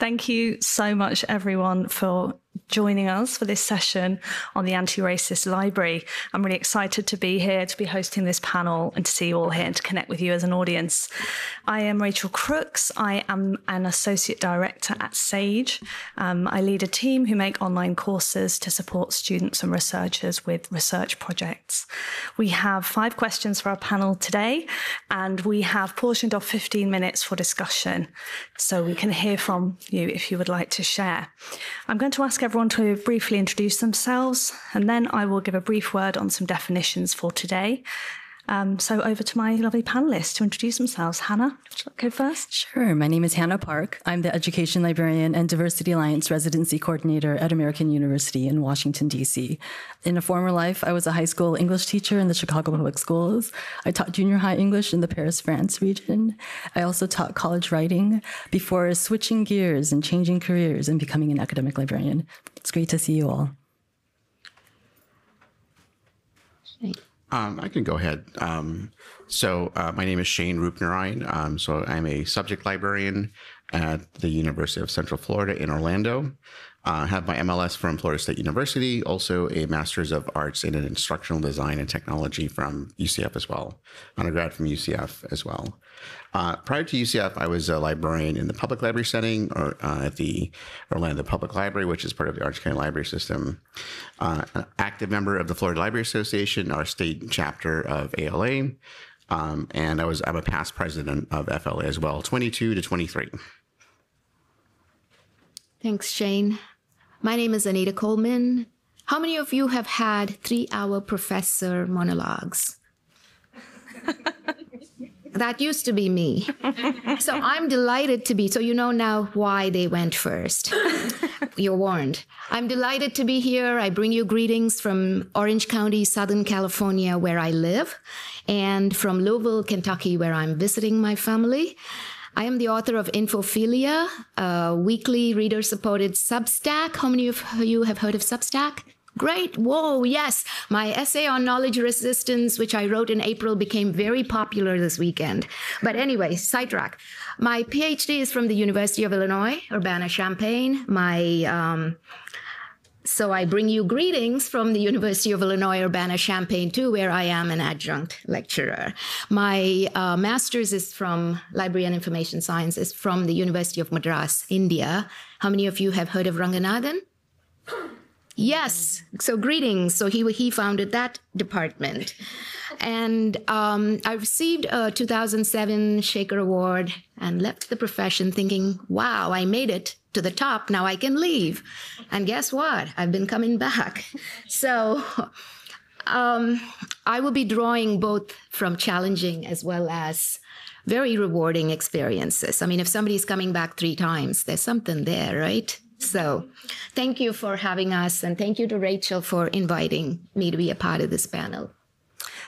Thank you so much, everyone, for joining us for this session on the Anti-Racist Library. I'm really excited to be here, to be hosting this panel and to see you all here and to connect with you as an audience. I am Rachel Crooks. I am an Associate Director at SAGE. I lead a team who make online courses to support students and researchers with research projects. We have 5 questions for our panel today, and we have portioned off 15 minutes for discussion, so we can hear from you if you would like to share. I'm going to ask everyone to briefly introduce themselves, and then I will give a brief word on some definitions for today. So over to my lovely panelists to introduce themselves. Hannah, would you go first? Sure. My name is Hannah Park. I'm the Education Librarian and Diversity Alliance Residency Coordinator at American University in Washington, D.C. In a former life, I was a high school English teacher in the Chicago Public Schools. I taught junior high English in the Paris, France region. I also taught college writing before switching gears and changing careers and becoming an academic librarian. It's great to see you all. I can go ahead. My name is Shane Roopnarayan. So I'm a subject librarian at the University of Central Florida in Orlando. I have my MLS from Florida State University, also a Master's of Arts in Instructional Design and Technology from UCF as well, undergrad from UCF as well. Prior to UCF, I was a librarian in the public library setting or at the Orlando Public Library, which is part of the Orange County Library System. An active member of the Florida Library Association, our state chapter of ALA, and I'm a past president of FLA as well, 22 to 23. Thanks, Shane. My name is Anita Coleman. How many of you have had 3-hour professor monologues? That used to be me. So I'm delighted to be, so you know now why they went first. You're warned. I'm delighted to be here. I bring you greetings from Orange County, Southern California, where I live, and from Louisville, Kentucky, where I'm visiting my family. I am the author of Infophilia, a weekly reader-supported Substack. How many of you have heard of Substack? Great. Whoa, yes. My essay on knowledge resistance, which I wrote in April, became very popular this weekend. But anyway, sidetrack. My PhD is from the University of Illinois, Urbana-Champaign. So I bring you greetings from the University of Illinois, Urbana-Champaign, too, where I am an adjunct lecturer. My master's is from Library and Information Sciences from the University of Madras, India. How many of you have heard of Ranganathan? Yes, so greetings. So he founded that department. And I received a 2007 Shaker Award and left the profession thinking, wow, I made it to the top, now I can leave. And guess what? I've been coming back. So I will be drawing both from challenging as well as very rewarding experiences. I mean, if somebody's coming back 3 times, there's something there, right? So thank you for having us, and thank you to Rachel for inviting me to be a part of this panel.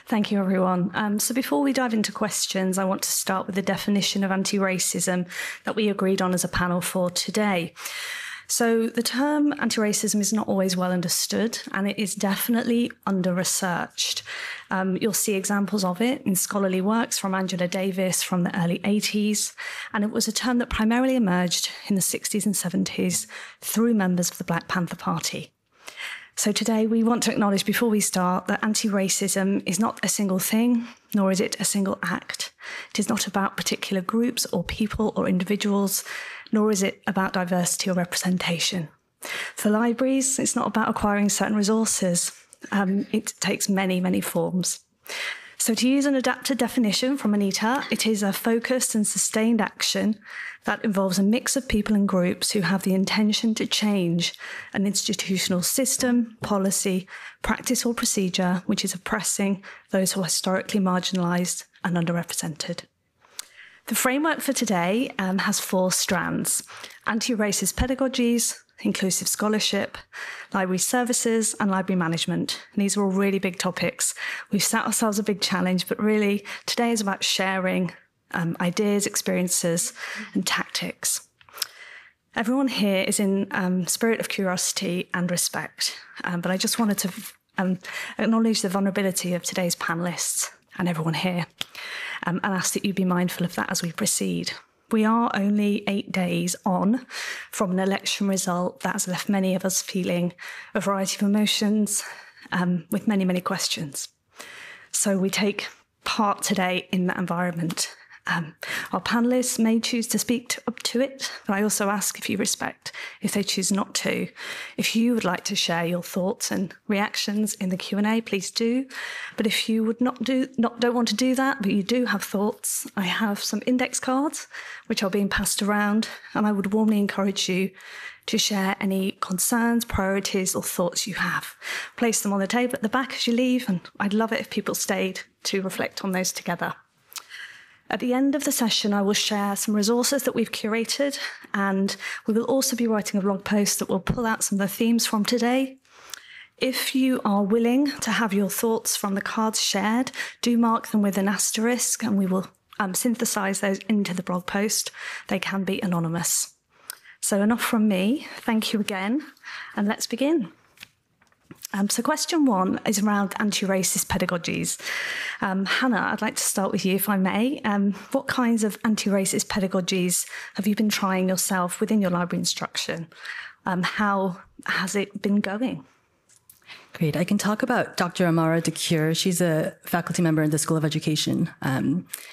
Thank you, everyone. So before we dive into questions, I want to start with the definition of anti-racism that we agreed on as a panel for today. So the term anti-racism is not always well understood, and it is definitely under-researched. You'll see examples of it in scholarly works from Angela Davis from the early 80s, and it was a term that primarily emerged in the 60s and 70s through members of the Black Panther Party. So today we want to acknowledge before we start that anti-racism is not a single thing, nor is it a single act. It is not about particular groups or people or individuals, nor is it about diversity or representation. For libraries, it's not about acquiring certain resources. It takes many, many forms. So to use an adapted definition from Anita, it is a focused and sustained action that involves a mix of people and groups who have the intention to change an institutional system, policy, practice or procedure which is oppressing those who are historically marginalised and underrepresented. The framework for today has 4 strands: anti-racist pedagogies, inclusive scholarship, library services, and library management. And these are all really big topics. We've set ourselves a big challenge, but really today is about sharing ideas, experiences, and tactics. Everyone here is in spirit of curiosity and respect, but I just wanted to acknowledge the vulnerability of today's panelists and everyone here, and ask that you be mindful of that as we proceed. We are only 8 days on from an election result that has left many of us feeling a variety of emotions with many, many questions. So we take part today in that environment. Our panellists may choose to speak up to it, but I also ask if you respect if they choose not to. If you would like to share your thoughts and reactions in the Q&A, please do. But if you would don't want to do that, but you do have thoughts, I have some index cards which are being passed around, and I would warmly encourage you to share any concerns, priorities, or thoughts you have. Place them on the table at the back as you leave, and I'd love it if people stayed to reflect on those together. At the end of the session, I will share some resources that we've curated, and we will also be writing a blog post that will pull out some of the themes from today. If you are willing to have your thoughts from the cards shared, do mark them with an asterisk, and we will synthesize those into the blog post. They can be anonymous. So enough from me. Thank you again, and let's begin. So question 1 is around anti-racist pedagogies. Hannah, I'd like to start with you, if I may. What kinds of anti-racist pedagogies have you been trying yourself within your library instruction? How has it been going? Great. I can talk about Dr. Amara DeCure. She's a faculty member in the School of Education.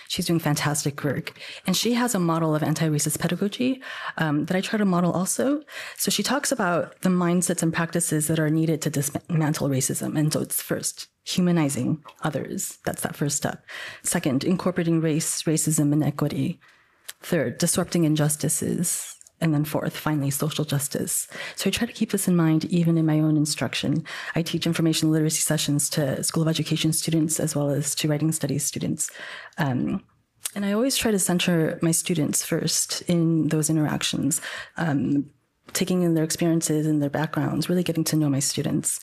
She's doing fantastic work. And she has a model of anti-racist pedagogy that I try to model also. So she talks about the mindsets and practices that are needed to dismantle racism. And so it's first, humanizing others. That's that first step. Second, incorporating race, racism, and equity. Third, disrupting injustices. And then fourth, finally, social justice. So I try to keep this in mind even in my own instruction. I teach information literacy sessions to School of Education students as well as to writing studies students. And I always try to center my students first in those interactions, taking in their experiences and their backgrounds, really getting to know my students.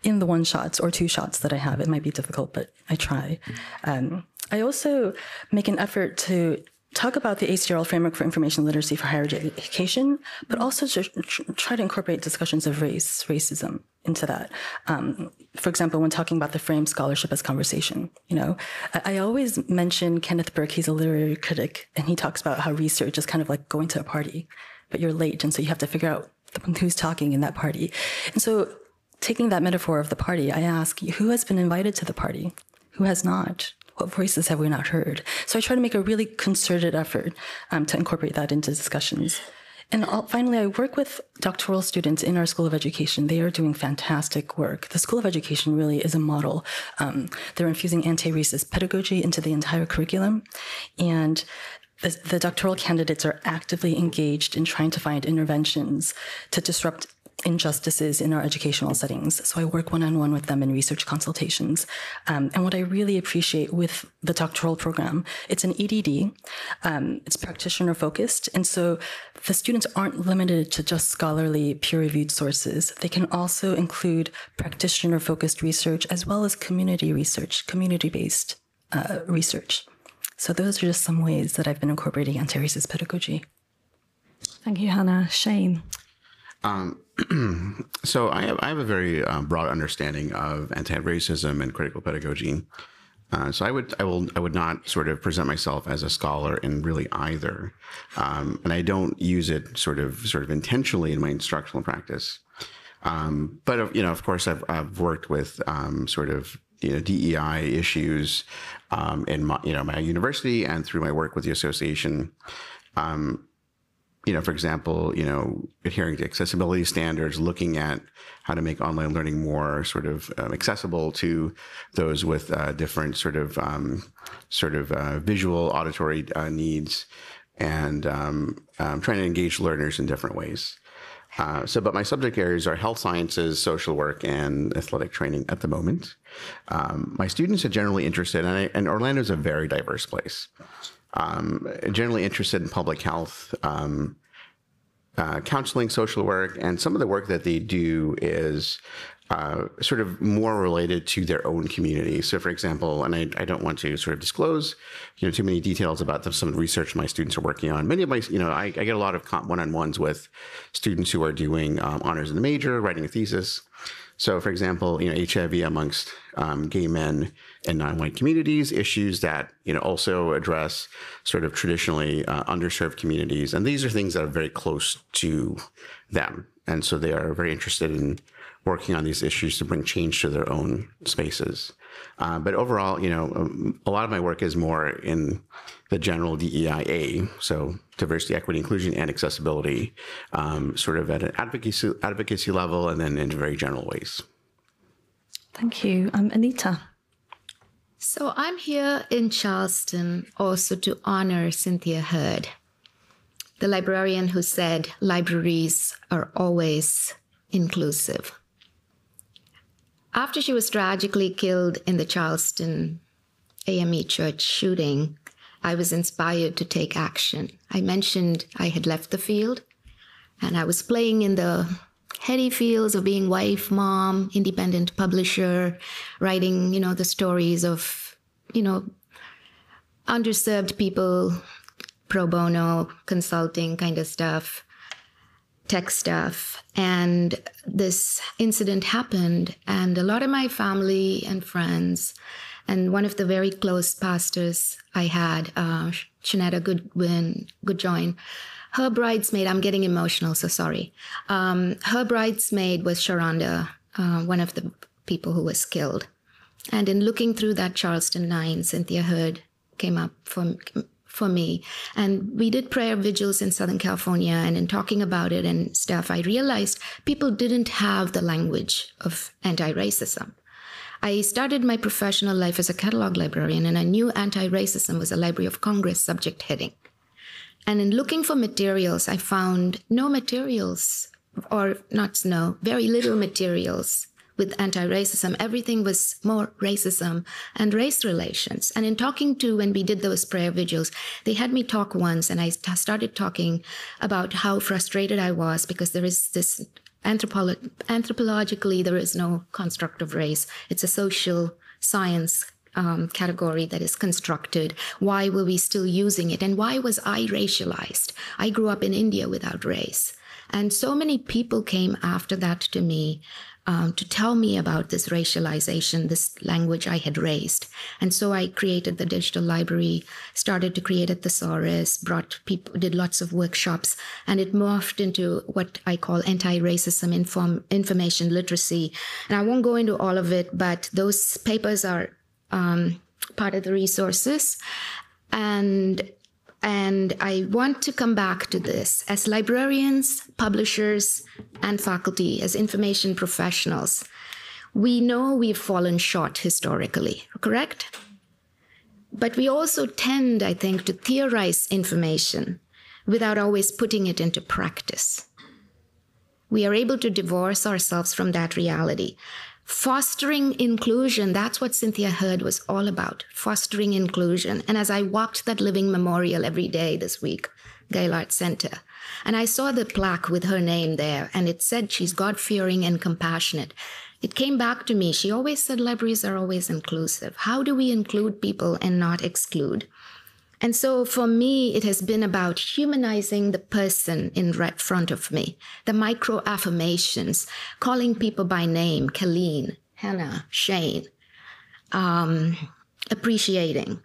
In the 1 shots or 2 shots that I have, it might be difficult, but I try. I also make an effort to talk about the ACRL framework for information literacy for higher education, but also to try to incorporate discussions of race, racism into that. For example, when talking about the frame scholarship as conversation, I always mention Kenneth Burke. He's a literary critic, and he talks about how research is kind of like going to a party, but you're late, and so you have to figure out who's talking in that party. And so taking that metaphor of the party, I ask, who has been invited to the party? Who has not? What voices have we not heard? So I try to make a really concerted effort to incorporate that into discussions. And finally, I work with doctoral students in our School of Education. They are doing fantastic work. The School of Education really is a model. They're infusing anti-racist pedagogy into the entire curriculum. And the doctoral candidates are actively engaged in trying to find interventions to disrupt injustices in our educational settings. So I work one-on-one with them in research consultations. And what I really appreciate with the doctoral program, it's an EDD, it's practitioner focused. And so the students aren't limited to just scholarly peer-reviewed sources. They can also include practitioner focused research as well as community research, community-based research. So those are just some ways that I've been incorporating anti-racist pedagogy. Thank you, Hannah. Shane. So I have a very broad understanding of anti-racism and critical pedagogy. So I would not sort of present myself as a scholar in really either, and I don't use it sort of intentionally in my instructional practice. But of course, I've worked with DEI issues in my university and through my work with the association. For example, adhering to accessibility standards, looking at how to make online learning more sort of accessible to those with different visual, auditory needs, and trying to engage learners in different ways. But my subject areas are health sciences, social work, and athletic training at the moment. My students are generally interested, and Orlando is a very diverse place. Generally interested in public health, counseling, social work, and some of the work that they do is sort of more related to their own community. So, for example, and I don't want to sort of disclose, too many details about some of the research my students are working on. Many of my, I get a lot of one-on-ones with students who are doing honors in the major, writing a thesis. So, for example, HIV amongst gay men and non-white communities, issues that also address sort of traditionally underserved communities, and these are things that are very close to them, and so they are very interested in working on these issues to bring change to their own spaces. But overall, a lot of my work is more in the general DEIA, so diversity, equity, inclusion, and accessibility, sort of at an advocacy level, and then in very general ways. Thank you. Anita. So I'm here in Charleston also to honor Cynthia Hurd, the librarian who said libraries are always inclusive. After she was tragically killed in the Charleston AME church shooting, I was inspired to take action. I mentioned I had left the field, and I was playing in the heady fields of being wife, mom, independent publisher, writing, the stories of, underserved people, pro bono, consulting kind of stuff, tech stuff. And this incident happened, and a lot of my family and friends, and one of the very close pastors I had, Shanetta Goodjoin, her bridesmaid, I'm getting emotional, so sorry. Her bridesmaid was Sharonda, one of the people who was killed. And in looking through that Charleston 9, Cynthia Hurd came up for me. And we did prayer vigils in Southern California, and in talking about it and stuff, I realized people didn't have the language of anti-racism. I started my professional life as a catalog librarian, and I knew anti-racism was a Library of Congress subject heading. And in looking for materials, I found no materials, or very little materials with anti-racism. Everything was more racism and race relations. And in talking to, when we did those prayer vigils, they had me talk once, and I started talking about how frustrated I was because there is this, anthropologically, there is no construct of race. It's a social science category that is constructed. Why were we still using it? And why was I racialized? I grew up in India without race. And so many people came after that to me to tell me about this racialization, this language I had raised. And so I created the digital library, started to create a thesaurus, brought people, did lots of workshops, and it morphed into what I call anti-racism information literacy. And I won't go into all of it, but those papers are part of the resources. And I want to come back to this. As librarians, publishers, and faculty, as information professionals, we know we've fallen short historically, correct? But we also tend, I think, to theorize information without always putting it into practice. We are able to divorce ourselves from that reality. Fostering inclusion, that's what Cynthia Hurd was all about, fostering inclusion. And as I walked that living memorial every day this week, Gaillard Center, and I saw the plaque with her name there, and it said she's God-fearing and compassionate. It came back to me. She always said libraries are always inclusive. How do we include people and not exclude? And so for me, it has been about humanizing the person in right front of me, the micro affirmations, calling people by name, Colleen, Hannah, Shane, appreciating.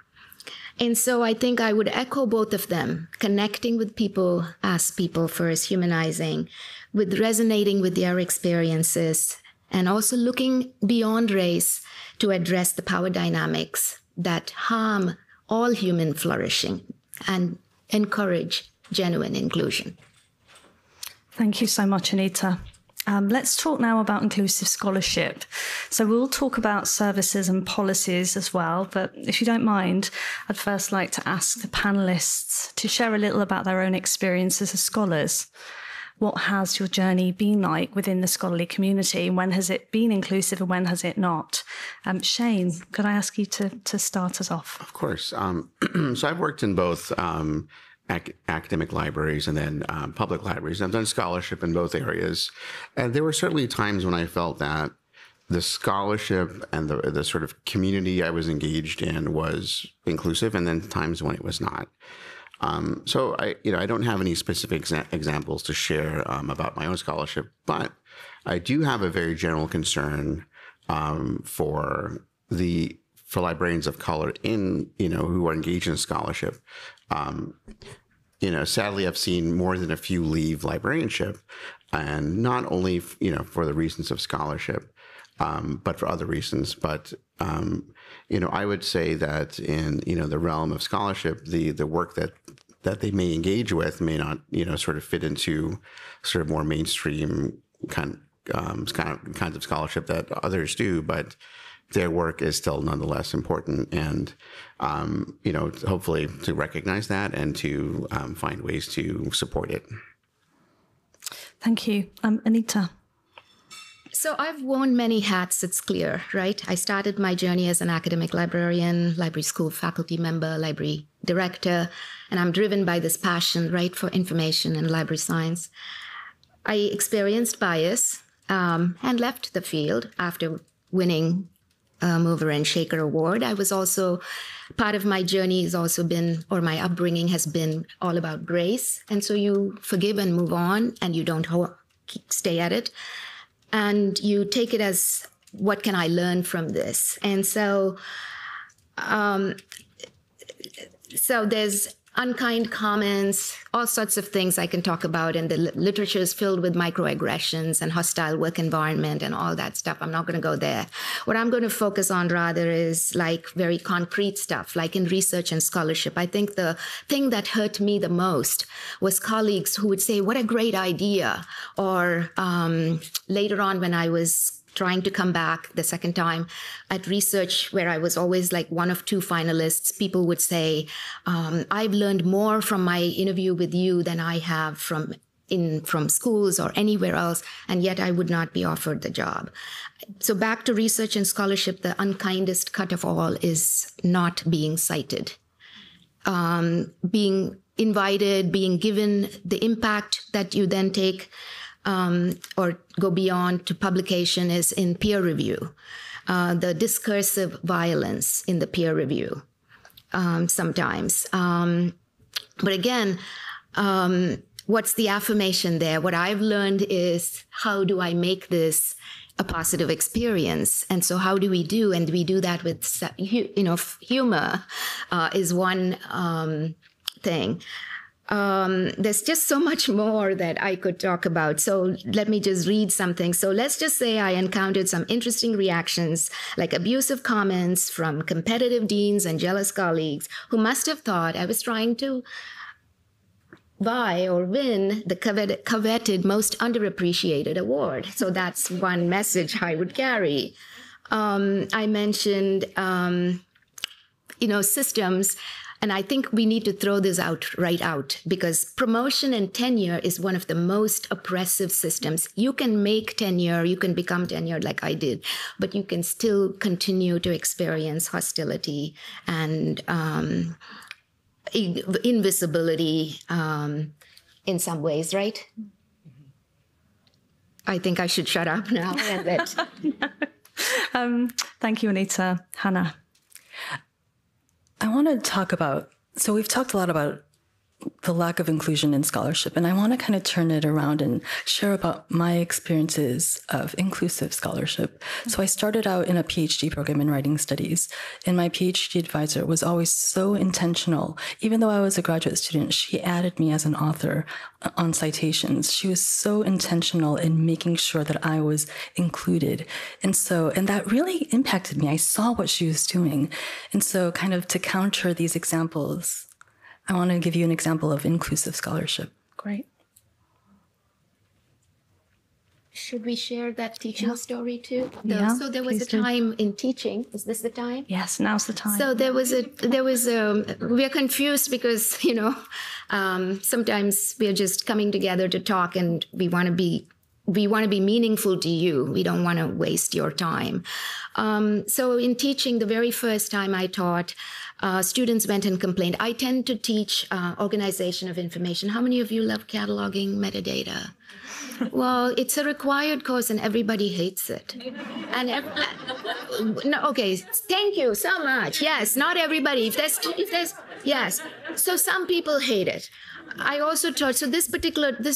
And so I think I would echo both of them, connecting with people as people first, humanizing, with resonating with their experiences, and also looking beyond race to address the power dynamics that harm all human flourishing and encourage genuine inclusion. Thank you so much, Anita. Let's talk now about inclusive scholarship. So we'll talk about services and policies as well, but if you don't mind, I'd first like to ask the panelists to share a little about their own experiences as scholars. What has your journey been like within the scholarly community? When has it been inclusive and when has it not? Shane, could I ask you to start us off? Of course. So I've worked in both academic libraries and then public libraries. I've done scholarship in both areas. And there were certainly times when I felt that the scholarship and the sort of community I was engaged in was inclusive, and then times when it was not. So I don't have any specific examples to share about my own scholarship, but I do have a very general concern for librarians of color who are engaged in scholarship. Sadly, I've seen more than a few leave librarianship, and not only for the reasons of scholarship, but for other reasons. But I would say that in the realm of scholarship, the work that they may engage with may not sort of fit into sort of more mainstream kinds of scholarship that others do, but their work is still nonetheless important, and hopefully to recognize that and to find ways to support it. Thank you. Anita. So I've worn many hats, it's clear, right? I started my journey as an academic librarian, library school faculty member, library director, and I'm driven by this passion, right, for information and library science. I experienced bias and left the field after winning Mover and Shaker Award. I was also, part of my journey has also been, or my upbringing has been all about grace. And so you forgive and move on, and you don't stay at it. And you take it as, what can I learn from this? And so, so there's unkind comments, all sorts of things I can talk about. And the literature is filled with microaggressions and hostile work environment and all that stuff. I'm not going to go there. What I'm going to focus on rather is like very concrete stuff, like in research and scholarship. I think the thing that hurt me the most was colleagues who would say, what a great idea. Or later on when I was trying to come back the second time at research, where I was always like one of two finalists, people would say, I've learned more from my interview with you than I have from schools or anywhere else, and yet I would not be offered the job. So back to research and scholarship, the unkindest cut of all is not being cited. Being invited, being given the impact that you then take or go beyond to publication is in peer review. The discursive violence in the peer review sometimes. But again, what's the affirmation there? What I've learned is, how do I make this a positive experience? And so how do we do? And we do that with, humor is one thing. There's just so much more that I could talk about. So let me just read something. So let's just say I encountered some interesting reactions, like abusive comments from competitive deans and jealous colleagues who must have thought I was trying to buy or win the coveted most underappreciated award. So that's one message I would carry. I mentioned, systems. And I think we need to throw this right out, because promotion and tenure is one of the most oppressive systems. You can make tenure, you can become tenured like I did, but you can still continue to experience hostility and invisibility in some ways, right? I think I should shut up now and let... Thank you, Anita. Hannah. I want to talk about, so we've talked a lot about the lack of inclusion in scholarship, and I want to kind of turn it around and share about my experiences of inclusive scholarship. So I started out in a PhD program in writing studies, and my PhD advisor was always so intentional. Even though I was a graduate student, she added me as an author on citations. She was so intentional in making sure that I was included. And that really impacted me. I saw what she was doing. And so kind of to counter these examples, I want to give you an example of inclusive scholarship. Great. Should we share that teaching story too? Yeah, so there was a time in teaching. Is this the time? Yes, now's the time. So we're confused because, sometimes we're just coming together to talk, and we want to be meaningful to you. We don't want to waste your time. So in teaching, the very first time I taught, students went and complained. I tend to teach organization of information. How many of you love cataloging metadata? Well, it's a required course and everybody hates it. And no, okay, thank you so much. Yes, not everybody. If there's, yes. So some people hate it. I also taught, so this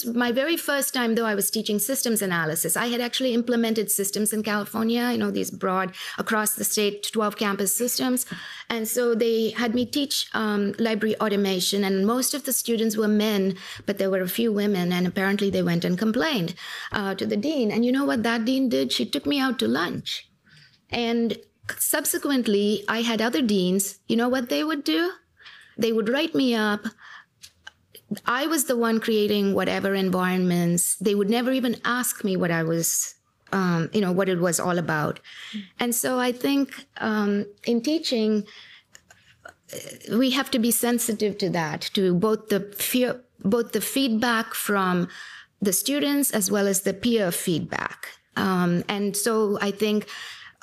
my very first time, though, I was teaching systems analysis. I had actually implemented systems in California, you know, these broad, across the state, 12 campus systems. And so they had me teach library automation, and most of the students were men, but there were a few women, and apparently they went and complained to the dean. And you know what that dean did? She took me out to lunch. And subsequently, I had other deans. You know what they would do? They would write me up. I was the one creating whatever environments. They would never even ask me what I was, what it was all about. And so I think in teaching, we have to be sensitive to that, to both the feedback from the students as well as the peer feedback. And so I think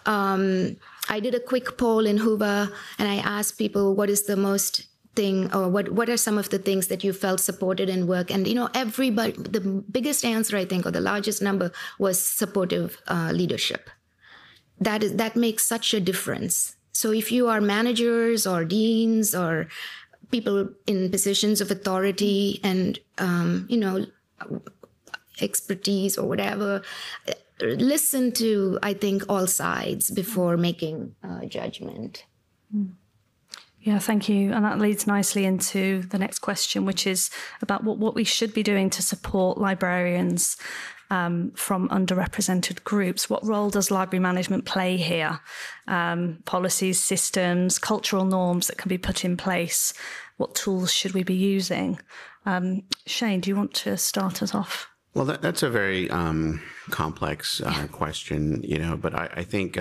I did a quick poll in Hoover, and I asked people, what is the most thing, or what are some of the things that you felt supported in work? And, you know, everybody, the biggest answer, I think, or the largest number was supportive leadership. That makes such a difference. So if you are managers or deans or people in positions of authority and, expertise or whatever, listen to, I think, all sides before making a judgment. Yeah, thank you. And that leads nicely into the next question, which is about what we should be doing to support librarians from underrepresented groups. What role does library management play here? Policies, systems, cultural norms that can be put in place. What tools should we be using? Shane, do you want to start us off? Well, that's a very complex question, but I think,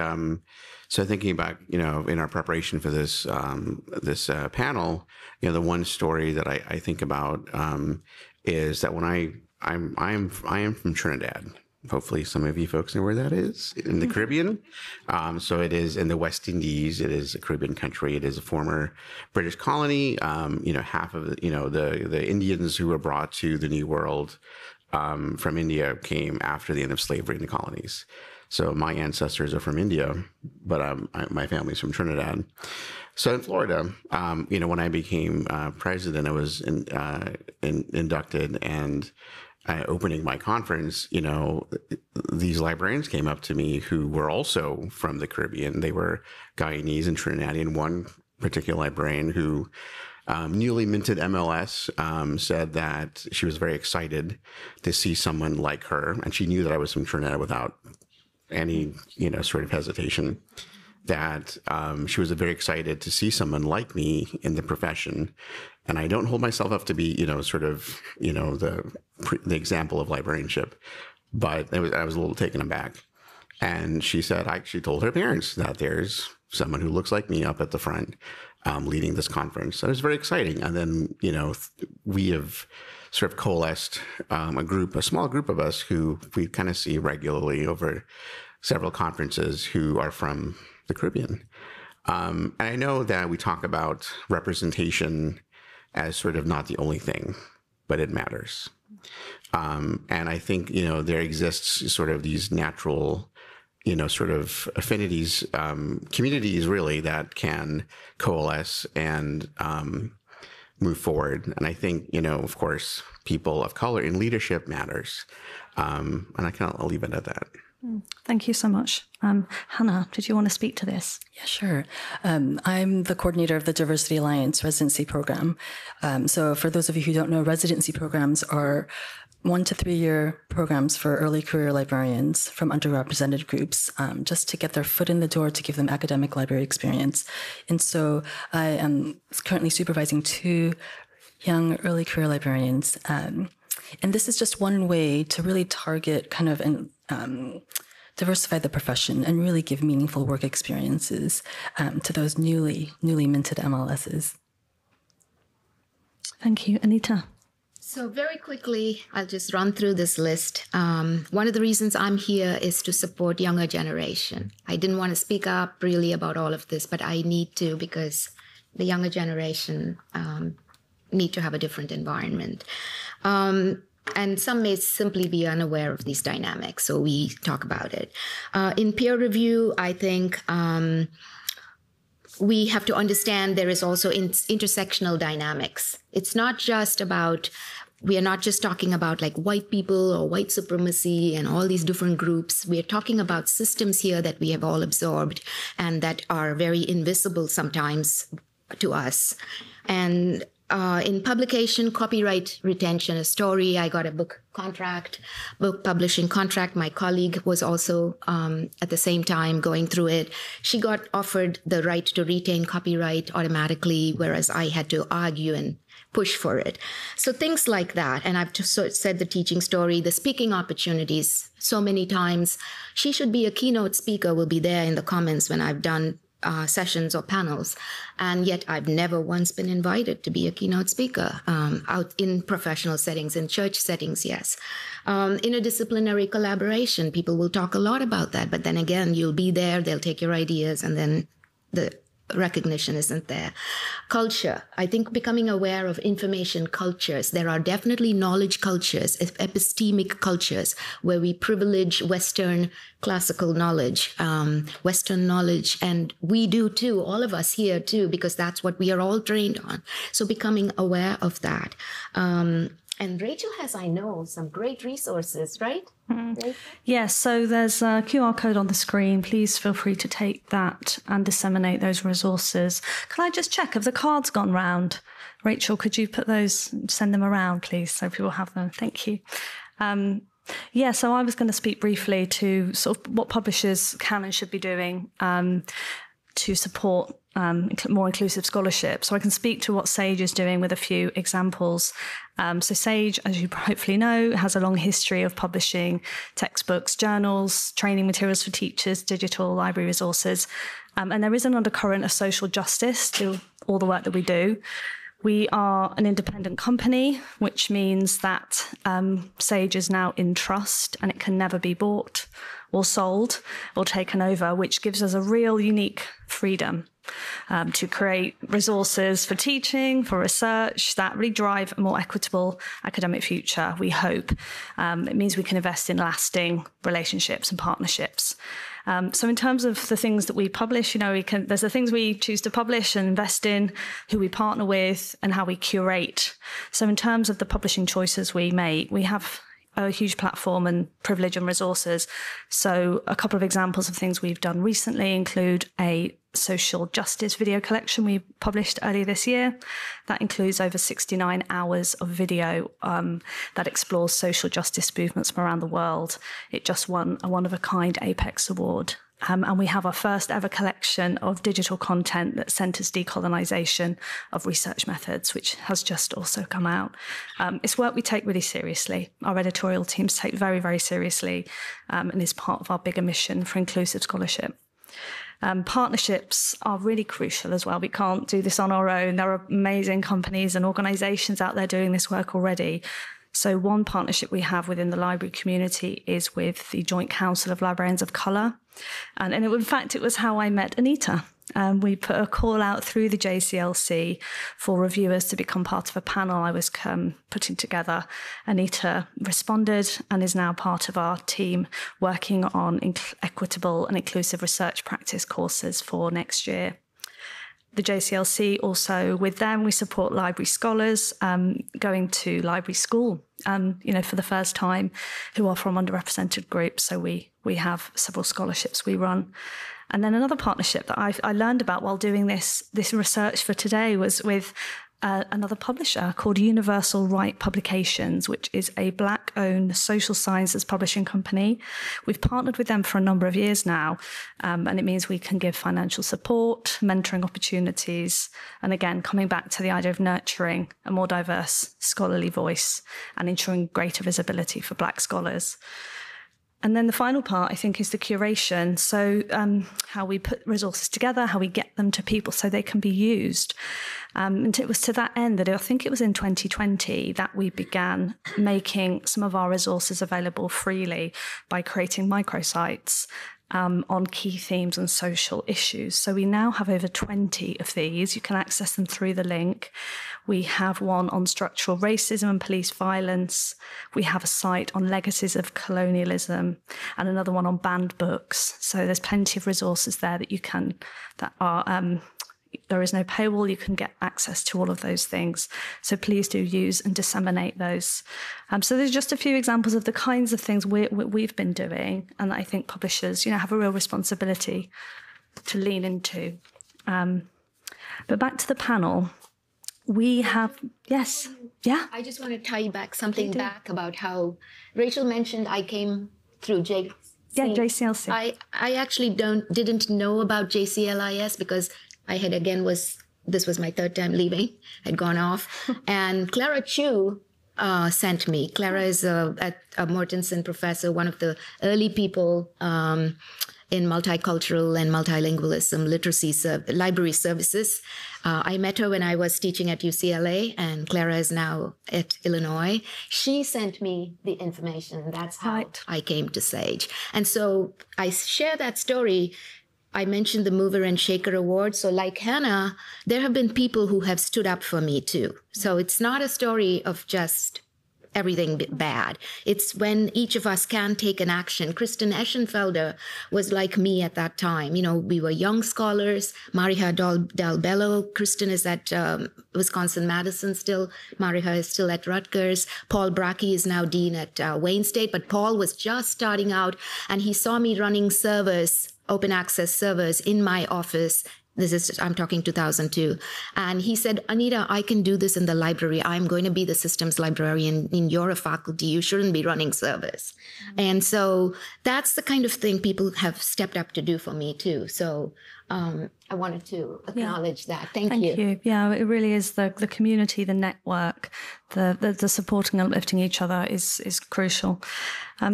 so thinking about, in our preparation for this panel, the one story that I think about is that when I am from Trinidad. Hopefully some of you folks know where that is, in the Caribbean. So it is in the West Indies. It is a Caribbean country. It is a former British colony. Half of the Indians who were brought to the New World from India came after the end of slavery in the colonies. So my ancestors are from India, but my family's from Trinidad. So in Florida, when I became president, I was inducted, and opening my conference, these librarians came up to me who were also from the Caribbean. They were Guyanese and Trinidadian. One particular librarian who newly minted MLS said that she was very excited to see someone like her, and she knew that I was from Trinidad without any sort of hesitation, that she was very excited to see someone like me in the profession. And I don't hold myself up to be the example of librarianship, but I was a little taken aback. And she said she told her parents that there's someone who looks like me up at the front leading this conference. So it was very exciting. And then, we have sort of coalesced a small group of us who we kind of see regularly over several conferences who are from the Caribbean. And I know that we talk about representation as sort of not the only thing, but it matters. And I think, there exists sort of these natural sort of affinities, communities really that can coalesce and move forward. And I think, of course, people of color in leadership matters. And I'll leave it at that. Thank you so much. Hannah, did you want to speak to this? Yeah, sure. I'm the coordinator of the Diversity Alliance residency program. So for those of you who don't know, residency programs are 1 to 3 year programs for early career librarians from underrepresented groups, just to get their foot in the door, to give them academic library experience. And so I am currently supervising 2 young early career librarians. And this is just one way to really target kind of diversify the profession and really give meaningful work experiences to those newly minted MLSs. Thank you. Anita? So very quickly, I'll just run through this list. One of the reasons I'm here is to support younger generation. I didn't want to speak up really about all of this, but I need to, because the younger generation need to have a different environment. And some may simply be unaware of these dynamics, so we talk about it. In peer review, I think we have to understand there is also intersectional dynamics. It's not just about, we are not just talking about like white people or white supremacy and all these different groups. We are talking about systems here that we have all absorbed and that are very invisible sometimes to us. And in publication, copyright retention, a story, I got a book publishing contract. My colleague was also at the same time going through it. She got offered the right to retain copyright automatically, whereas I had to argue and push for it. So things like that. And I've just said the teaching story, the speaking opportunities so many times. She should be a keynote speaker, will be there in the comments when I've done sessions or panels, and yet I've never once been invited to be a keynote speaker out in professional settings, in church settings, yes. Interdisciplinary collaboration, people will talk a lot about that, but then again, you'll be there, they'll take your ideas, and then the recognition isn't there. Culture, I think becoming aware of information cultures. There are definitely knowledge cultures, epistemic cultures, where we privilege Western classical knowledge, Western knowledge, and we do too, all of us here too, because that's what we are all trained on. So becoming aware of that. And Rachel has, I know, some great resources, right? Mm-hmm. Yes, so there's a QR code on the screen. Please feel free to take that and disseminate those resources. Can I just check, have the cards gone round? Rachel, could you put those, send them around, please, so people have them? Thank you. Yeah, so I was going to speak briefly to sort of what publishers can and should be doing to support more inclusive scholarship. So I can speak to what SAGE is doing with a few examples. So SAGE, as you hopefully know, has a long history of publishing textbooks, journals, training materials for teachers, digital library resources. And there is an undercurrent of social justice to all the work that we do. We are an independent company, which means that SAGE is now in trust and it can never be bought or sold or taken over, which gives us a real unique freedom to create resources for teaching, for research that really drive a more equitable academic future, we hope. It means we can invest in lasting relationships and partnerships. So in terms of the things that we publish, you know, there's the things we choose to publish and invest in, who we partner with, and how we curate. So in terms of the publishing choices we make, we have a huge platform and privilege and resources. So a couple of examples of things we've done recently include a social justice video collection we published earlier this year. That includes over 69 hours of video that explores social justice movements from around the world. It just won a one-of-a-kind Apex Award. And we have our first ever collection of digital content that centres decolonisation of research methods, which has just also come out. It's work we take really seriously. Our editorial teams take very, very seriously and is part of our bigger mission for inclusive scholarship. Partnerships are really crucial as well. We can't do this on our own. There are amazing companies and organisations out there doing this work already. So one partnership we have within the library community is with the Joint Council of Librarians of Colour. And in fact, it was how I met Anita. We put a call out through the JCLC for reviewers to become part of a panel I was putting together. Anita responded and is now part of our team working on equitable and inclusive research practice courses for next year. The JCLC also, with them, we support library scholars going to library school, for the first time, who are from underrepresented groups. So we have several scholarships we run. And then another partnership that I learned about while doing this research for today was with another publisher called Universal Right Publications, which is a Black-owned social sciences publishing company. We've partnered with them for a number of years now, and it means we can give financial support, mentoring opportunities, and again, coming back to the idea of nurturing a more diverse scholarly voice and ensuring greater visibility for Black scholars. And then the final part, I think, is the curation. So how we put resources together, how we get them to people so they can be used. And it was to that end that I think it was in 2020 that we began making some of our resources available freely by creating microsites. on key themes and social issues. So we now have over 20 of these. You can access them through the link. We have one on structural racism and police violence. We have a site on legacies of colonialism and another one on banned books. So there's plenty of resources there that are there is no paywall. You can get access to all of those things. So please do use and disseminate those. So there's just a few examples of the kinds of things we've been doing, and that I think publishers, have a real responsibility to lean into. But back to the panel, we have, yes, yeah. I just want to tie back something back about how Rachel mentioned I came through JCLC. Yeah, JCLC. I actually didn't know about JCLIS because I had, this was my third time leaving, I'd gone off. And Clara Chu sent me. Clara is a Mortensen professor, one of the early people in multicultural and multilingualism literacy library services. I met her when I was teaching at UCLA, and Clara is now at Illinois. She sent me the information. That's how I came to SAGE. And so I share that story. I mentioned the Mover and Shaker Award. So like Hannah, there have been people who have stood up for me too. So it's not a story of just everything bad. It's when each of us can take an action. Kristen Eschenfelder was like me at that time. We were young scholars. Mariha Del Bello. Kristen is at Wisconsin-Madison still. Mariha is still at Rutgers. Paul Brackey is now dean at Wayne State. But Paul was just starting out, and he saw me running servers, open access servers in my office. I'm talking 2002. And he said, Anita, I can do this in the library. I'm going to be the systems librarian. You're a faculty. You shouldn't be running servers. Mm-hmm. And so that's the kind of thing people have stepped up to do for me too. So I wanted to acknowledge that. Thank you. Yeah, it really is the community, the network, the supporting and uplifting each other is crucial.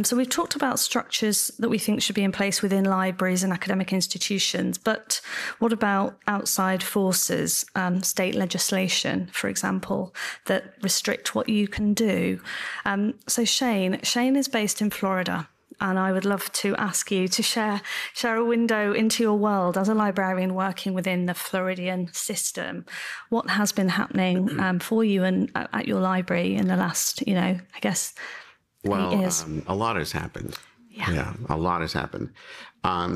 So we've talked about structures that we think should be in place within libraries and academic institutions, but what about outside forces, state legislation, for example, that restrict what you can do? So Shane is based in Florida. And I would love to ask you to share a window into your world as a librarian working within the Floridian system. What has been happening for you and at your library in the last, I guess, 8 years? A lot has happened. Yeah, a lot has happened.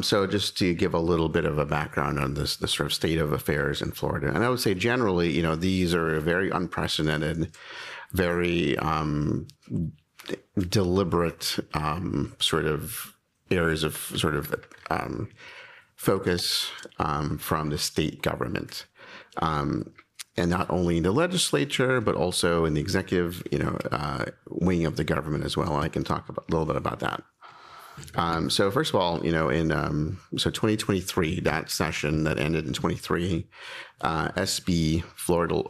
So just to give a little bit of a background on the sort of state of affairs in Florida, and I would say generally, these are very unprecedented, very deliberate sort of areas of sort of focus from the state government, and not only in the legislature but also in the executive wing of the government as well. I can talk a little bit about that. So first of all, in 2023, that session that ended in 23, SB Florida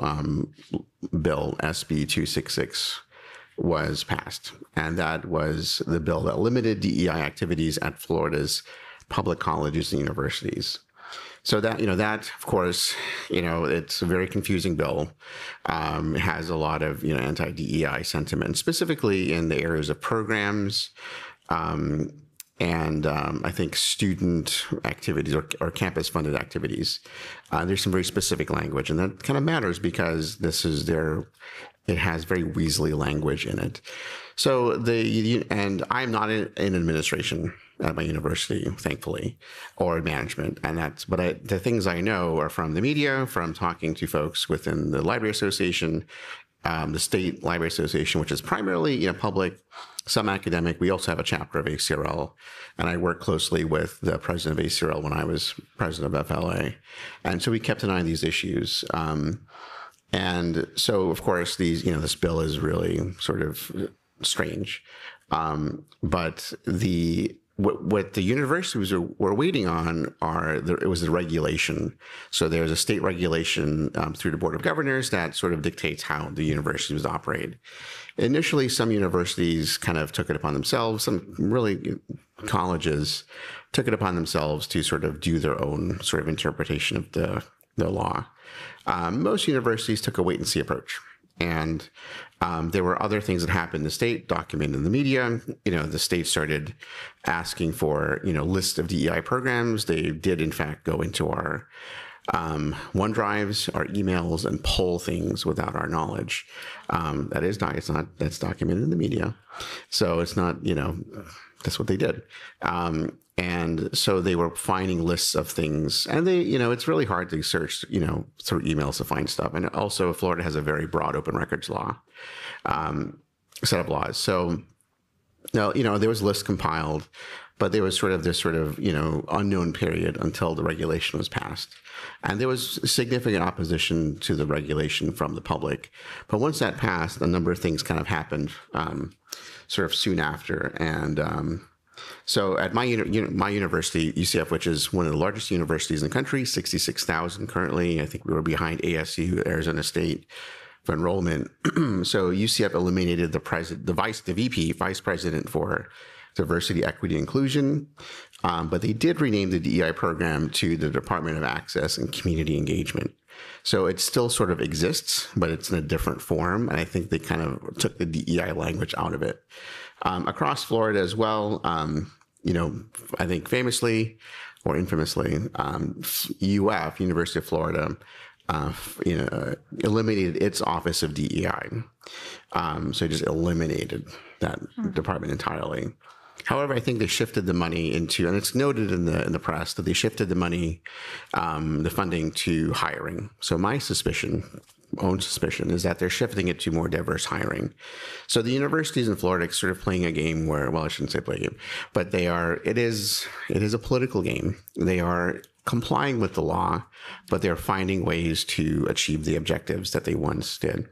Bill SB 266 was passed, and that was the bill that limited DEI activities at Florida's public colleges and universities. So that, that of course, it's a very confusing bill. It has a lot of, anti-DEI sentiment, specifically in the areas of programs, and I think student activities or campus-funded activities. There's some very specific language, and that kind of matters because it has very weaselly language in it. So and I'm not in administration at my university, thankfully, or management, but the things I know are from the media, from talking to folks within the Library Association, the State Library Association, which is primarily public, some academic. We also have a chapter of ACRL, and I worked closely with the president of ACRL when I was president of FLA, and so we kept an eye on these issues. And so, of course, this bill is really sort of strange, but what the universities were waiting on it was the regulation. So there's a state regulation through the Board of Governors that sort of dictates how the universities operate. Initially, some universities kind of took it upon themselves. Some really colleges took it upon themselves to sort of do their own sort of interpretation of the law. Most universities took a wait-and-see approach. And there were other things that happened in the state, documented in the media. The state started asking for, lists of DEI programs. They did, in fact, go into our OneDrives, our emails, and pull things without our knowledge. That's documented in the media. So it's not, that's what they did. And so they were finding lists of things, and it's really hard to search, through emails to find stuff. And also Florida has a very broad open records law, set of laws. So, there was lists compiled, but there was this unknown period until the regulation was passed. And there was significant opposition to the regulation from the public. But once that passed, a number of things kind of happened, soon after. And, so at my university, UCF, which is one of the largest universities in the country, 66,000 currently. I think we were behind ASU, Arizona State, for enrollment. So UCF eliminated the vice president for diversity, equity, inclusion. But they did rename the DEI program to the Department of Access and Community Engagement. So it still sort of exists, but it's in a different form. And I think they kind of took the DEI language out of it. Across Florida as well, I think famously or infamously, UF, University of Florida, eliminated its Office of DEI. So it just eliminated that department entirely. However, I think they shifted the money into, and it's noted in the press that they shifted the money, the funding to hiring. So my own suspicion is that they're shifting it to more diverse hiring. So the universities in Florida are sort of playing a game where, well, I shouldn't say play a game, but it is a political game. They are complying with the law, but they're finding ways to achieve the objectives that they once did.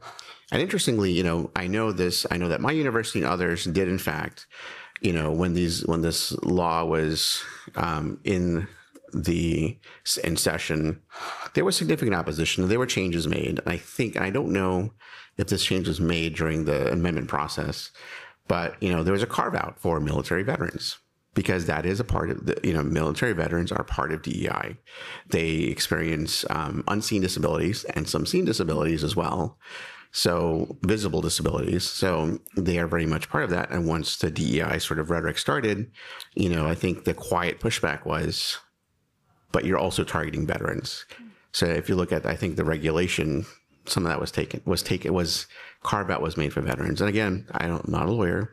And interestingly, I know that my university and others did, in fact, when this law was in session, there was significant opposition. There were changes made. I don't know if this change was made during the amendment process, but there was a carve out for military veterans, because that is a part of the, military veterans are part of DEI. They experience unseen disabilities and some seen disabilities as well. So visible disabilities. So they are very much part of that. And once the DEI sort of rhetoric started, I think the quiet pushback was, but you're also targeting veterans. So if you look at, I think the regulation, some of that was carve out was made for veterans. And again, I'm not a lawyer,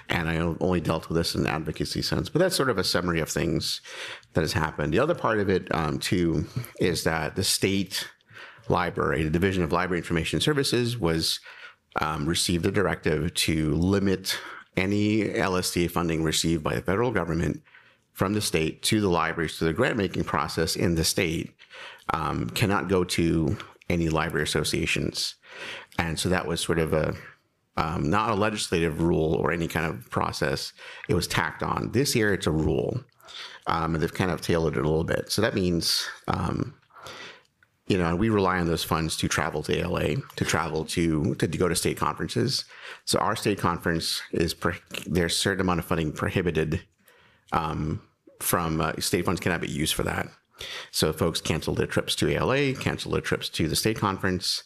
and I only dealt with this in an advocacy sense, but that's sort of a summary of things that has happened. The other part of it too is that the state library, the Division of Library Information Services, was received a directive to limit any LSTA funding received by the federal government from the state to the libraries, to the grant-making process in the state, cannot go to any library associations. And so that was sort of not a legislative rule or any kind of process. It was tacked on. This year, it's a rule, and they've kind of tailored it a little bit. So that means, we rely on those funds to travel to ALA, to travel to go to state conferences. So our state conference there's a certain amount of funding prohibited from state funds cannot be used for that. So folks canceled their trips to ALA, canceled their trips to the state conference.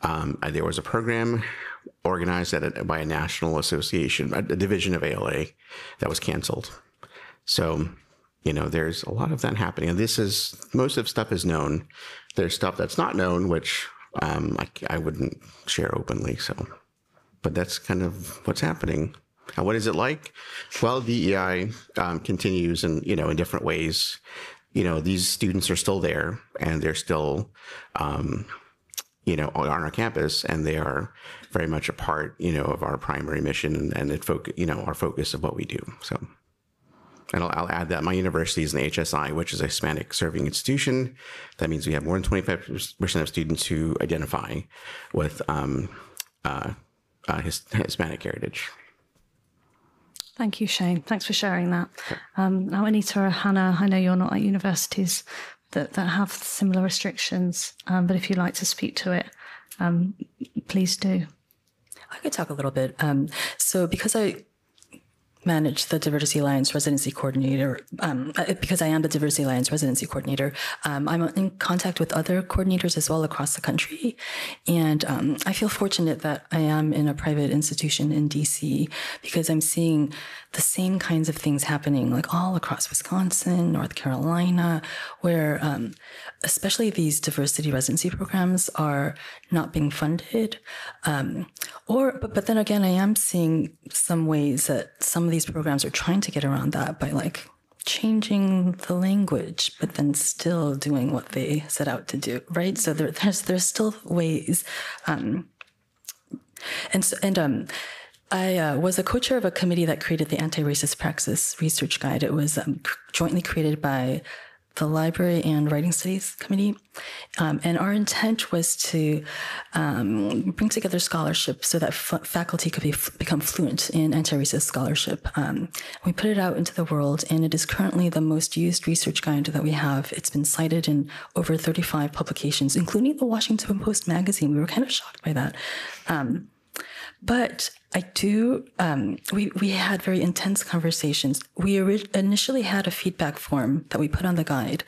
There was a program organized by a national association, a division of ALA, that was canceled. So, there's a lot of that happening. And most of stuff is known. There's stuff that's not known, which I wouldn't share openly. So, but that's kind of what's happening. And what is it like? Well, DEI continues in different ways. These students are still there, and they're still, on our campus, and they are very much a part, of our primary mission and our focus of what we do. So, and I'll add that my university is an HSI, which is a Hispanic serving institution. That means we have more than 25% of students who identify with Hispanic heritage. Thank you, Shane. Thanks for sharing that. Now, Anita or Hannah, I know you're not at universities that have similar restrictions, but if you'd like to speak to it, please do. I could talk a little bit. So because manage the Diversity Alliance Residency Coordinator, because I am the Diversity Alliance Residency Coordinator, I'm in contact with other coordinators as well across the country. And I feel fortunate that I am in a private institution in DC because I'm seeing the same kinds of things happening like all across Wisconsin, North Carolina, where especially these diversity residency programs are not being funded. But then again, I am seeing some ways that some of these programs are trying to get around that by like changing the language, but then still doing what they set out to do, right? So there's still ways. I was a co-chair of a committee that created the Anti-Racist Praxis Research Guide. It was jointly created by the Library and Writing Studies Committee. And our intent was to bring together scholarship so that faculty could become fluent in anti-racist scholarship. We put it out into the world, and it is currently the most used research guide that we have. It's been cited in over 35 publications, including the Washington Post magazine. We were kind of shocked by that. But I do, we had very intense conversations. We initially had a feedback form that we put on the guide,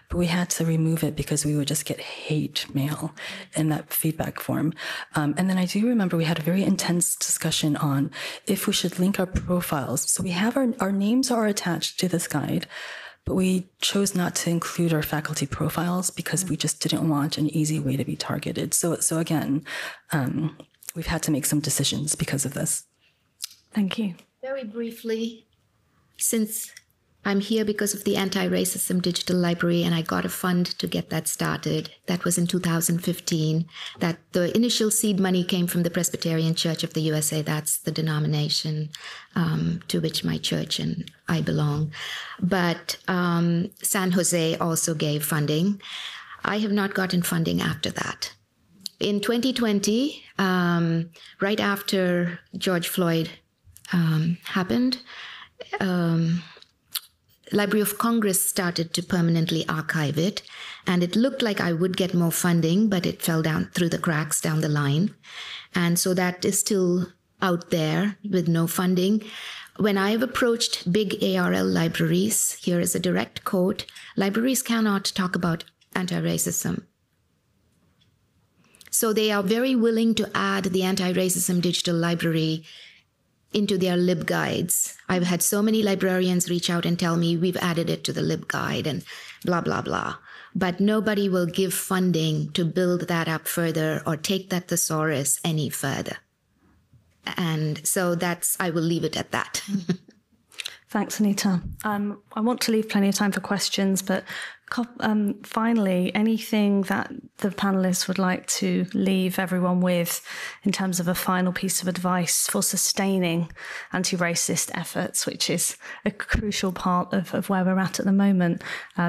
but we had to remove it because we would just get hate mail in that feedback form. And then I do remember we had a very intense discussion on if we should link our profiles. So we have our names are attached to this guide, but we chose not to include our faculty profiles because we just didn't want an easy way to be targeted. So again, we've had to make some decisions because of this. Thank you. Very briefly, since I'm here because of the Anti-Racism Digital Library and I got a fund to get that started, that was in 2015, that the initial seed money came from the Presbyterian Church of the USA. That's the denomination to which my church and I belong. But San Jose also gave funding. I have not gotten funding after that. In 2020, right after George Floyd happened, Library of Congress started to permanently archive it, and it looked like I would get more funding, but it fell down through the cracks down the line. And so that is still out there with no funding. When I've approached big ARL libraries, here is a direct quote, libraries cannot talk about anti-racism. So they are very willing to add the Anti-Racism Digital Library into their LibGuides. I've had so many librarians reach out and tell me we've added it to the LibGuide and blah, blah, blah. But nobody will give funding to build that up further or take that thesaurus any further. And so I will leave it at that. Thanks, Anita. I want to leave plenty of time for questions, but finally, anything that the panelists would like to leave everyone with in terms of a final piece of advice for sustaining anti-racist efforts, which is a crucial part of where we're at the moment.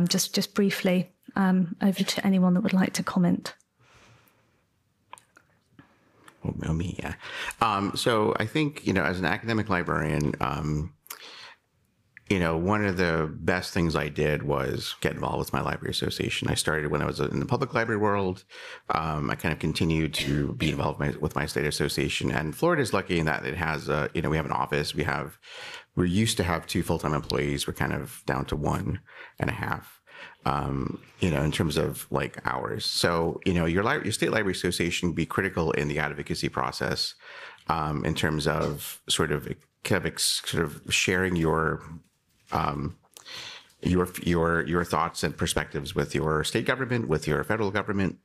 Just briefly, over to anyone that would like to comment. Oh, me, yeah. So I think, as an academic librarian, one of the best things I did was get involved with my library association. I started when I was in the public library world. I kind of continued to be involved with my state association. And Florida is lucky in that it has, we have an office. We're used to have 2 full-time employees. We're kind of down to 1.5. In terms of like hours. So, your state library association can be critical in the advocacy process, in terms of sort of sharing your thoughts and perspectives with your state government, with your federal government,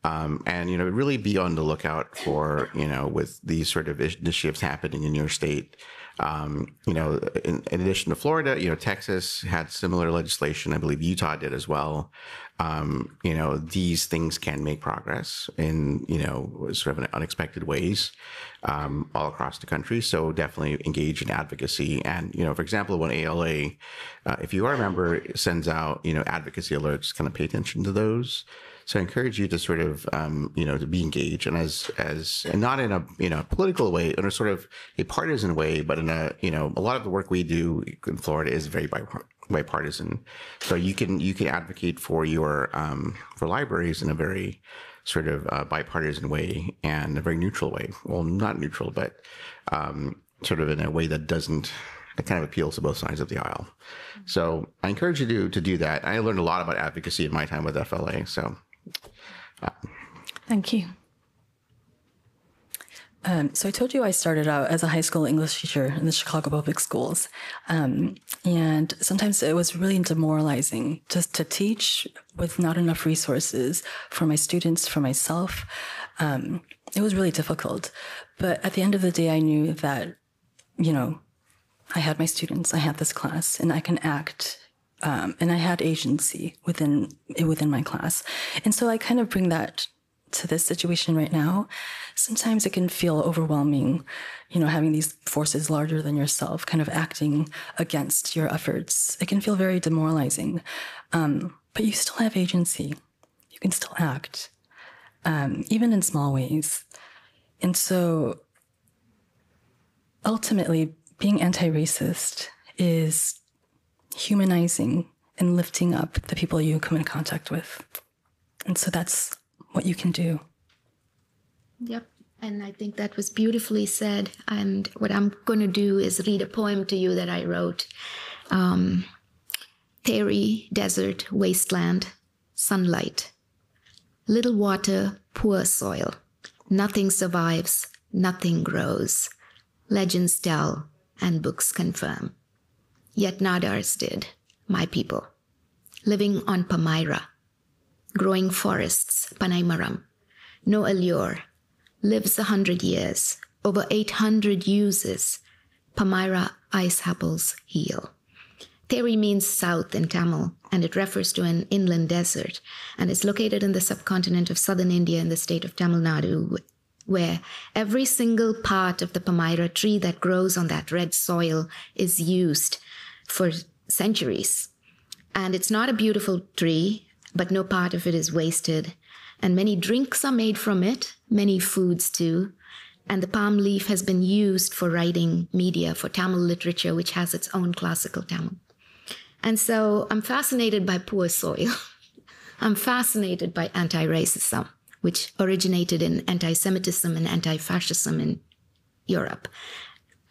and really be on the lookout for with these sort of initiatives happening in your state. In addition to Florida, Texas had similar legislation. I believe Utah did as well. These things can make progress in, sort of unexpected ways, all across the country. So definitely engage in advocacy. And, for example, when ALA, if you are a member, sends out, advocacy alerts, kind of pay attention to those. So I encourage you to sort of, to be engaged, and and not in a, political way, in a sort of a partisan way, but in a lot of the work we do in Florida is very bipartisan. So you can advocate for your, for libraries in a very sort of bipartisan way and a very neutral way. Well, not neutral, but sort of in a way that doesn't that kind of appeals to both sides of the aisle. So I encourage you to do that. I learned a lot about advocacy in my time with FLA. So thank you. So I told you I started out as a high school English teacher in the Chicago public schools. And sometimes it was really demoralizing just to teach with not enough resources for my students, for myself. It was really difficult. But at the end of the day, I knew that, you know, I had my students, I had this class, and I can act, and I had agency within my class. And so I kind of bring that to this situation right now. Sometimes it can feel overwhelming, you know, having these forces larger than yourself kind of acting against your efforts. It can feel very demoralizing, but you still have agency. You can still act, even in small ways. And so ultimately, being anti-racist is humanizing and lifting up the people you come in contact with. And so that's what you can do. Yep. And I think that was beautifully said. And what I'm going to do is read a poem to you that I wrote. Terry, desert, wasteland, sunlight. Little water, poor soil. Nothing survives, nothing grows. Legends tell and books confirm. Yet not ours did, my people. Living on Palmyra. Growing forests, Panaymaram. No allure. Lives 100 years. Over 800 uses. Palmyra ice apples heal. Teri means south in Tamil, and it refers to an inland desert, and it's located in the subcontinent of southern India in the state of Tamil Nadu, where every single part of the Palmyra tree that grows on that red soil is used for centuries. And it's not a beautiful tree, but no part of it is wasted. And many drinks are made from it, many foods too. And the palm leaf has been used for writing media, for Tamil literature, which has its own classical Tamil. And so I'm fascinated by poor soil. I'm fascinated by anti-racism, which originated in anti-Semitism and anti-fascism in Europe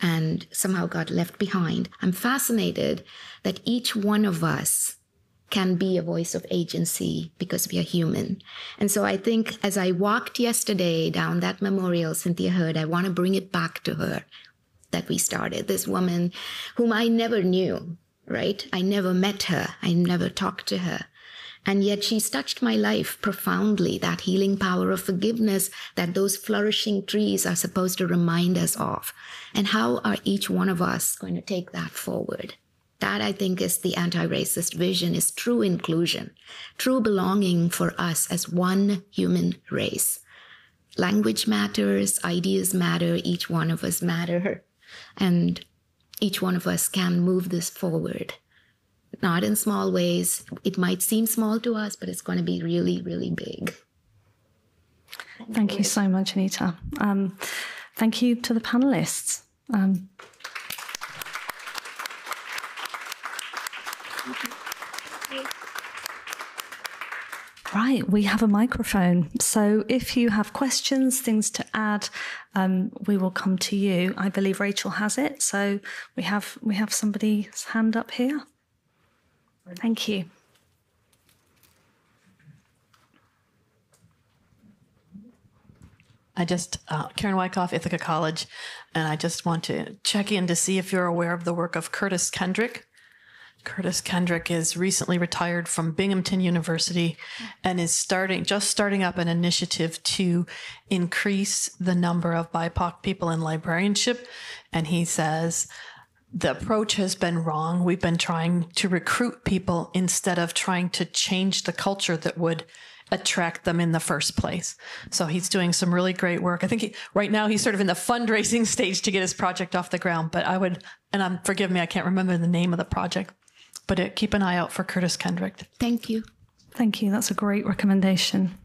and somehow got left behind. I'm fascinated that each one of us can be a voice of agency because we are human. And so I think as I walked yesterday down that memorial Cynthia Hurd, I want to bring it back to her that we started. This woman whom I never knew, right? I never met her. I never talked to her. And yet she's touched my life profoundly, that healing power of forgiveness that those flourishing trees are supposed to remind us of. And how are each one of us going to take that forward? That, I think, is the anti-racist vision, is true inclusion, true belonging for us as one human race. Language matters, ideas matter, each one of us matter, and each one of us can move this forward. Not in small ways. It might seem small to us, but it's going to be really, really big. Thank you so much, Anita. Thank you to the panelists. Right, we have a microphone. So if you have questions, things to add, we will come to you. I believe Rachel has it. So we have somebody's hand up here. Thank you. Karen Wyckoff, Ithaca College, and I just want to check in to see if you're aware of the work of Curtis Kendrick. Curtis Kendrick is recently retired from Binghamton University and is starting up an initiative to increase the number of BIPOC people in librarianship. And he says, the approach has been wrong. We've been trying to recruit people instead of trying to change the culture that would attract them in the first place. So he's doing some really great work. I think right now he's sort of in the fundraising stage to get his project off the ground, but forgive me, I can't remember the name of the project, but keep an eye out for Curtis Kendrick. Thank you. Thank you. That's a great recommendation.